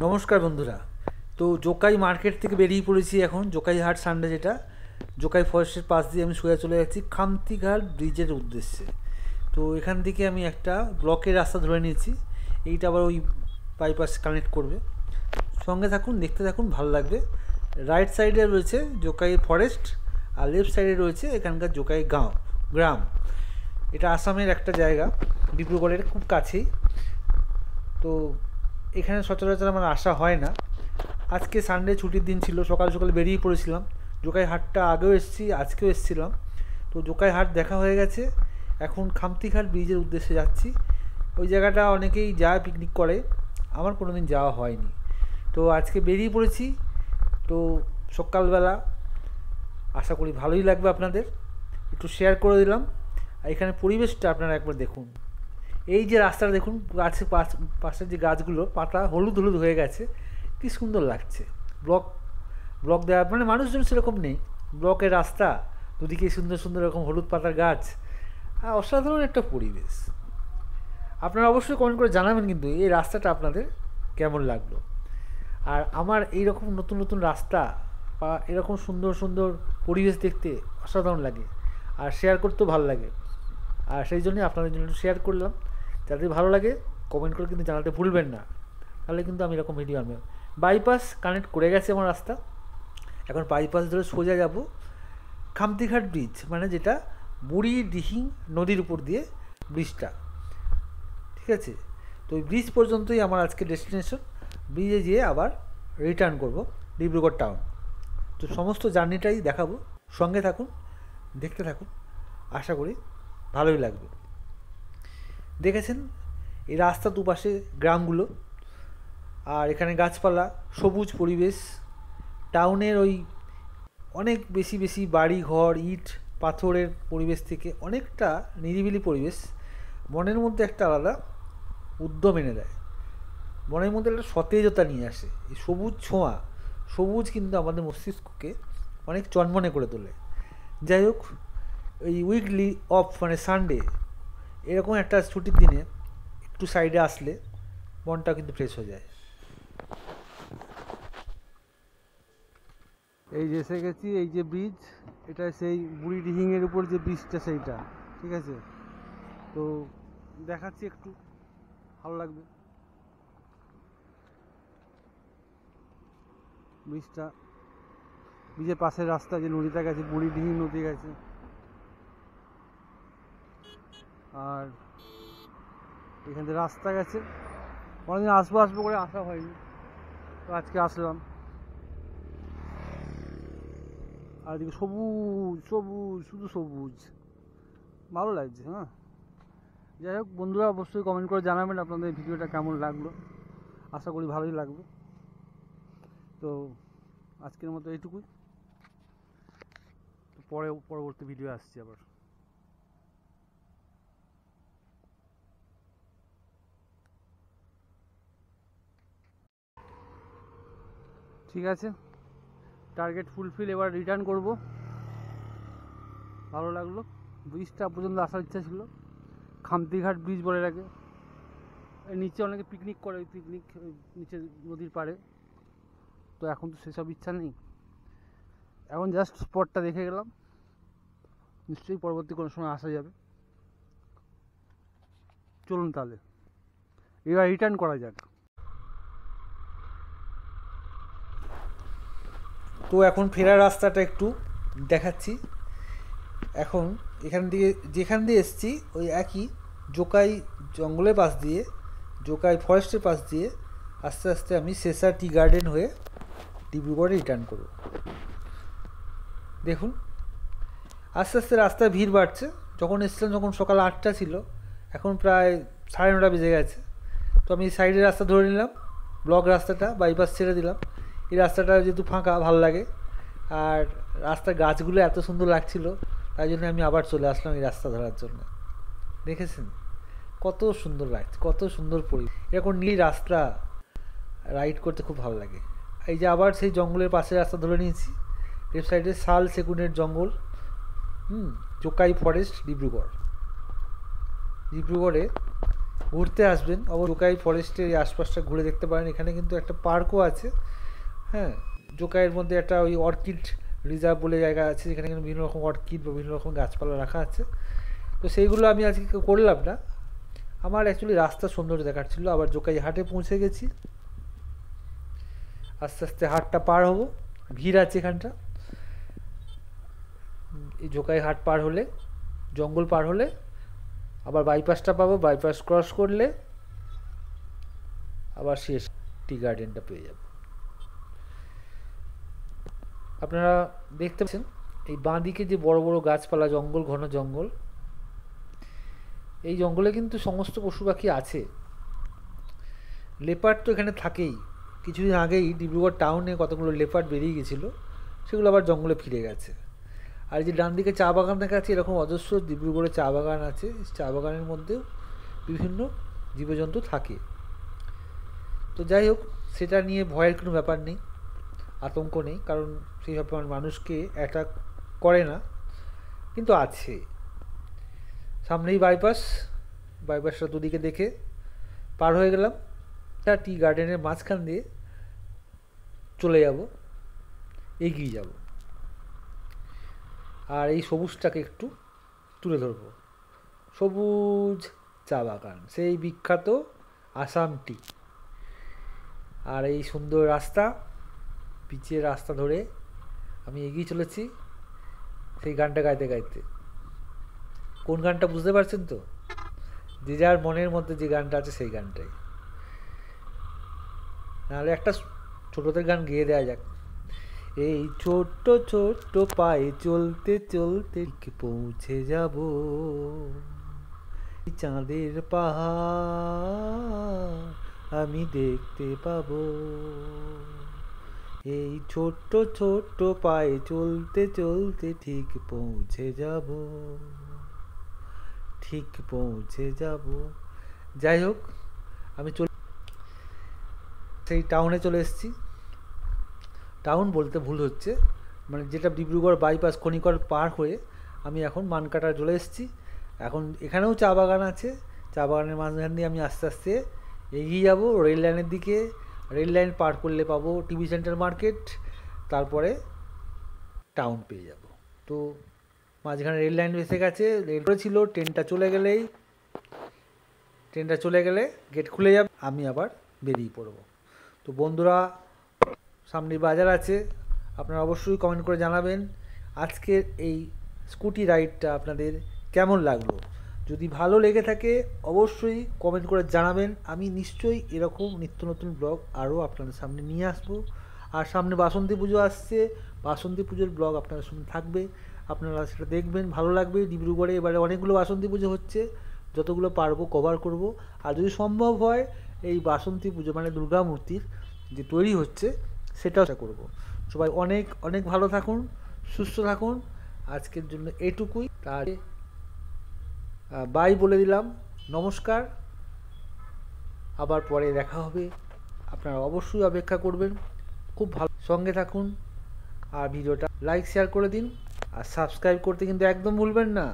নমস্কার বন্ধুরা। তো জোকাই মার্কেট থেকে বেরিয়ে পড়েছি এখন, জোকাই হাট সানডে যেটা, জোকাই ফরেস্টের পাশ দিয়ে আমি সোজা চলে যাচ্ছি খামতিঘাট ব্রিজের উদ্দেশ্যে। তো এখান থেকে আমি একটা ব্লকের রাস্তা ধরে নিয়েছি, এইটা আবার ওই বাইপাস কানেক্ট করবে। সঙ্গে থাকুন, দেখতে থাকুন, ভালো লাগবে। রাইট সাইডে রয়েছে জোকাই ফরেস্ট, আর লেফট সাইডে রয়েছে এখানকার জোকাই গ্রাম। এটা আসামের একটা জায়গা, ডিব্রুগড়ের খুব কাছেই। তো এখানে সচরাচর আমার আসা হয় না। আজকে সানডে ছুটির দিন ছিল, সকাল সকাল বেরিয়ে পড়েছিলাম। জোকাই হাটটা আগেও এসেছি, আজকেও এসেছিলাম। তো জোকাই হাট দেখা হয়ে গেছে, এখন খামতিঘাট ব্রিজের উদ্দেশ্যে যাচ্ছি। ওই জায়গাটা অনেকেই যায়, পিকনিক করে, আমার কোনো দিন যাওয়া হয়নি। তো আজকে বেরিয়ে পড়েছি। তো সকালবেলা, আশা করি ভালোই লাগবে আপনাদের, একটু শেয়ার করে দিলাম। আর এখানে পরিবেশটা আপনারা একবার দেখুন। এই যে রাস্তাটা দেখুন, গাছের পাশের যে গাছগুলো পাতা হলুদ হলুদ হয়ে গেছে, কি সুন্দর লাগছে। ব্লক ব্লক দেওয়া মানে মানুষজন সেরকম নেই, ব্লকের রাস্তা, দুদিকে সুন্দর সুন্দর এরকম হলুদ পাতার গাছ, আর অসাধারণ একটা পরিবেশ। আপনারা অবশ্যই কমেন্ট করে জানাবেন কিন্তু এই রাস্তাটা আপনাদের কেমন লাগলো। আর আমার এই রকম নতুন নতুন রাস্তা বা এরকম সুন্দর সুন্দর পরিবেশ দেখতে অসাধারণ লাগে, আর শেয়ার করতেও ভালো লাগে। আর সেই জন্যই আপনাদের জন্য শেয়ার করলাম। যাদের ভালো লাগে কমেন্ট করে কিন্তু জানাতে ভুলবেন না, তাহলে কিন্তু আমি এরকম ভিডিও আনবো। বাইপাস কানেক্ট করে গেছে আমার রাস্তা, এখন বাইপাস ধরে সোজা যাব খামতিঘাট ব্রিজ, মানে যেটা বুড়ি দিহিং নদীর উপর দিয়ে ব্রিজটা, ঠিক আছে। তো ওই ব্রিজ পর্যন্তই আমার আজকে ডেস্টিনেশন। ব্রিজে যেয়ে আবার রিটার্ন করব ডিব্রুগড় টাউন। তো সমস্ত জার্নিটাই দেখাবো, সঙ্গে থাকুন, দেখতে থাকুন, আশা করি ভালোই লাগবে। দেখেছেন এই রাস্তা দুপাশে গ্রামগুলো, আর এখানে গাছপালা, সবুজ পরিবেশ। টাউনের ওই অনেক বেশি বেশি বাড়ি ঘর, ইট পাথরের পরিবেশ থেকে অনেকটা নিরিবিলি পরিবেশ, মনের মধ্যে একটা আলাদা উদ্যম এনে দেয়, মনের মধ্যে একটা সতেজতা নিয়ে আসে। এই সবুজ ছোঁয়া, সবুজ কিন্তু আমাদের মস্তিষ্ককে অনেক চনমনে করে তোলে। যাই হোক, এই উইকলি অফ মানে সানডে এরকম একটা ছুটির দিনে একটু সাইডে আসলে মনটা কিন্তু ফ্রেশ হয়ে যায়। এই যে এসে গেছি, এই যে ব্রিজ, এটা সেই বুড়ি ডিহিংয়ের উপর যে ব্রিজটা সেইটা, ঠিক আছে। তো দেখাচ্ছি, একটু ভালো লাগবে ব্রিজটা। ব্রিজের পাশের রাস্তা যে নদীটা গেছে, বুড়ি ডিহিং নদী গেছে। আর এখান থেকে রাস্তা গেছে, অনেকদিন আসবো আসবো করে আসা হয়নি, তো আজকে আসলাম। আর এদিকে সবুজ সবুজ, শুধু সবুজ, ভালো লাগছে। হ্যাঁ, যাই হোক বন্ধুরা, অবশ্যই কমেন্ট করে জানাবেন আপনাদের ভিডিওটা কেমন লাগলো, আশা করি ভালোই লাগবে। তো আজকের মতো এইটুকুই, তো পরবর্তী ভিডিও আসছি আবার। ঠিক আছে, টার্গেট ফুলফিল, এবার রিটার্ন করব। ভালো লাগলো, ব্রিজটা পর্যন্ত আসার ইচ্ছা ছিল। খামতিঘাট ব্রিজ বলে রাখে, নিচে অনেকে পিকনিক করে, ওই পিকনিক নিচে নদীর পাড়ে। তো এখন তো সেসব ইচ্ছা নেই, এখন জাস্ট স্পটটা দেখে গেলাম, নিশ্চয়ই পরবর্তী কোনো সময় আসা যাবে। চলুন তাহলে এবার রিটার্ন করা যাক। তো এখন ফেরার রাস্তাটা একটু দেখাচ্ছি। এখন যেখান দিয়ে এসছি ওই একই জোকাই জঙ্গলের পাশ দিয়ে, জোকাই ফরেস্টের পাশ দিয়ে আস্তে আস্তে আমি শেষা টি গার্ডেন হয়ে ডিব্রুগড়ে রিটার্ন করব। দেখুন আস্তে আস্তে রাস্তায় ভিড় বাড়ছে। যখন এসেছিলাম যখন সকাল 8টা ছিল, এখন প্রায় 9:30 বেজে গেছে। তো আমি সাইডের রাস্তা ধরে নিলাম, ব্লক রাস্তাটা, বাইপাস ছেড়ে দিলাম। এই রাস্তাটা যেহেতু ফাঁকা, ভালো লাগে, আর রাস্তার গাছগুলো এত সুন্দর লাগছিল, তাই জন্য আমি আবার চলে আসলাম এই রাস্তা ধরার জন্য। দেখেছেন কত সুন্দর লাগছে, কত সুন্দর পরিবেশ, এরকম নীল রাস্তা রাইড করতে খুব ভালো লাগে। এই যে আবার সেই জঙ্গলের পাশে রাস্তা ধরে নিয়েছি, লেফট সাইডে শাল সেগুনের জঙ্গল। জোকাই ফরেস্ট ডিব্রুগড়ে ঘুরতে আসবেন জোকাই ফরেস্টের এই আশপাশটা ঘুরে দেখতে পারেন। এখানে কিন্তু একটা পার্কও আছে। হ্যাঁ, জোকাইয়ের মধ্যে একটা ওই অর্কিড রিজার্ভ বলে জায়গা আছে, যেখানে কিন্তু বিভিন্ন রকম অর্কিড বা বিভিন্ন রকম গাছপালা রাখা আছে। তো সেইগুলো আমি আজকে করলাম না, আমার অ্যাকচুয়ালি রাস্তার সৌন্দর্য দেখার ছিল। আবার জোকাই হাটে পৌঁছে গেছি, আস্তে আস্তে হাটটা পার হব, ভিড় আছে এখানটা। এই জোকাই হাট পার হলে, জঙ্গল পার হলে আবার বাইপাসটা পাবো, বাইপাস ক্রস করলে আবার শেষ টি গার্ডেনটা পেয়ে যাব। আপনারা দেখতে পাচ্ছেন এই বাঁ দিকে যে বড় বড় গাছপালা, জঙ্গল, ঘন জঙ্গল, এই জঙ্গলে কিন্তু সমস্ত পশু পাখি আছে। লেপার্ড তো এখানে থাকেই। কিছুদিন আগেই ডিব্রুগড় টাউনে কতগুলো লেপার্ড বেরিয়ে গেছিলো, সেগুলো আবার জঙ্গলে ফিরে গেছে। আর এই যে ডান দিকে চা বাগান দেখা যাচ্ছে, এরকম অজস্র ডিব্রুগড়ে চা বাগান আছে। চা বাগানের মধ্যেও বিভিন্ন জীবজন্তু থাকে। তো যাই হোক, সেটা নিয়ে ভয়ের কোনো ব্যাপার নেই, আতঙ্ক নেই, কারণ সেইভাবে মানুষকে অ্যাটাক করে না, কিন্তু আছে। সামনেই বাইপাস, বাইপাসটা দুদিকে দেখে পার হয়ে গেলাম। টি গার্ডেনের মাঝখান দিয়ে চলে যাব, এগিয়ে যাব, আর এই সবুজটাকে একটু তুলে ধরব। সবুজ চা বাগান, সেই বিখ্যাত আসাম টি। আর এই সুন্দর রাস্তা, পিচের রাস্তা ধরে আমি এগিয়ে চলেছি সেই গানটা গাইতে গাইতে। কোন গানটা বুঝতে পারছেন তো? যে যার মনের মধ্যে যে গানটা আছে সেই গানটাই। নাহলে একটা ছোটদের গান গেয়ে দেওয়া যাক। এই ছোট্ট ছোট্ট পায়ে চলতে চলতে পৌঁছে যাব চাঁদের পাহাড় আমি দেখতে পাবো। এই ছোট্ট ছোট্ট পায়ে চলতে চলতে ঠিক পৌঁছে যাব, ঠিক পৌঁছে যাব। যাই হোক, আমি সেই টাউনে চলে এসেছি। টাউন বলতে ভুল হচ্ছে, মানে যেটা ডিব্রুগড় বাইপাস খনিকর পার হয়ে আমি এখন মানকাটা চলে এসেছি। এখন এখানেও চা বাগান আছে, চা বাগানের মাঝখান দিয়ে আমি আস্তে আস্তে এগিয়ে যাব রেল লাইনের দিকে। রেল লাইন পার করলে পাবো টিভি সেন্টার মার্কেট, তারপরে টাউন পেয়ে যাব। তো মাঝখানে রেল লাইন এসে গেছে, রেল ছিল, ট্রেনটা চলে গেলে গেট খুলে যাবে, আমি আবার বেরিয়ে পড়ব। তো বন্ধুরা, সামনে বাজার আছে, আপনারা অবশ্যই কমেন্ট করে জানাবেন আজকের এই স্কুটি রাইডটা আপনাদের কেমন লাগলো। যদি ভালো লেগে থাকে অবশ্যই কমেন্ট করে জানাবেন। আমি নিশ্চয়ই এরকম নিত্য নতুন ব্লগ আরও আপনাদের সামনে নিয়ে আসবো। আর সামনে বাসন্তী পুজো আসছে, বাসন্তী পুজোর ব্লগ আপনাদের সামনে থাকবে, আপনারা সেটা দেখবেন, ভালো লাগবে। ডিব্রুগড়ে এবারে অনেকগুলো বাসন্তী পুজো হচ্ছে, যতগুলো পারবো কভার করব। আর যদি সম্ভব হয় এই বাসন্তী পুজো মানে দুর্গা মূর্তির যে তৈরি হচ্ছে সেটাও করব। সবাই অনেক অনেক ভালো থাকুন, সুস্থ থাকুন। আজকের জন্য এটুকুই। তার বাই বলে দিলাম, নমস্কার, আবার পরে দেখা হবে। আপনারা অবশ্যই অপেক্ষা করবেন, খুব ভালো সঙ্গে থাকুন। আর ভিডিওটা লাইক শেয়ার করে দিন, আর সাবস্ক্রাইব করতে কিন্তু একদম ভুলবেন না।